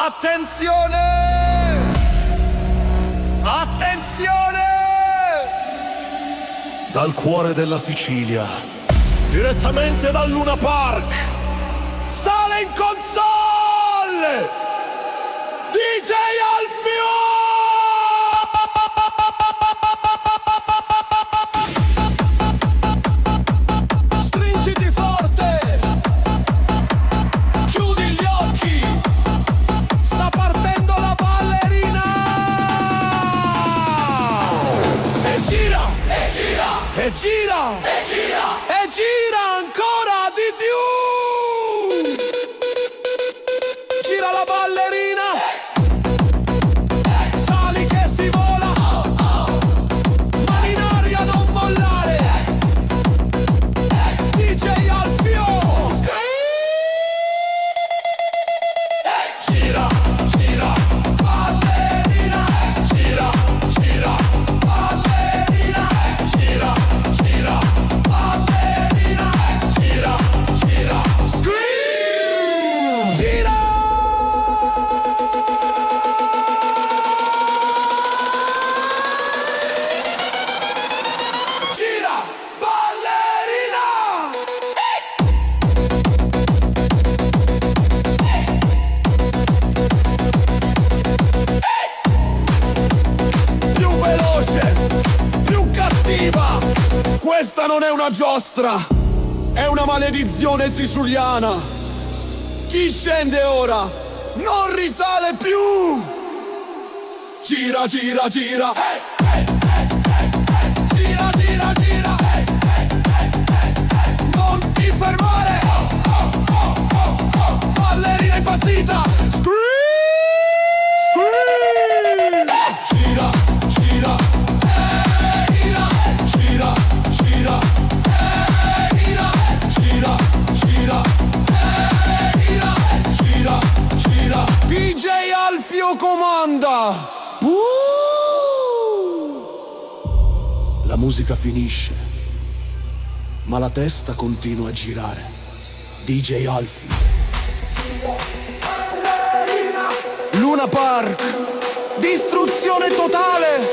Attenzione! Attenzione! Dal cuore della Sicilia, direttamente dal Luna Park, sale in console DJ Alfio! Stringiti forte, chiudi gli occhi, sta partendo la ballerina! E gira, e gira, e gira, e gira, e gira ancora di più! Gira la ballerina! Sali che si vola, mani in aria, non mollare. DJ Alfio. Gira, gira, ballerina. Gira, gira, ballerina. Gira, gira, ballerina. Gira, gira, scream. Gira. Gira, ballerina! Più veloce, più cattiva. Questa non è una giostra, è una maledizione siciliana. Chi scende ora non risale più. Gira, gira, gira. Gira, gira, gira. Non ti fermare. Ballerina impazzita. Scream. Gira, gira. Gira, gira, gira. Gira, gira, gira. Gira, gira. DJ Alfio comanda. La musica finisce, ma la testa continua a girare. DJ Alfio. Luna Park, distruzione totale.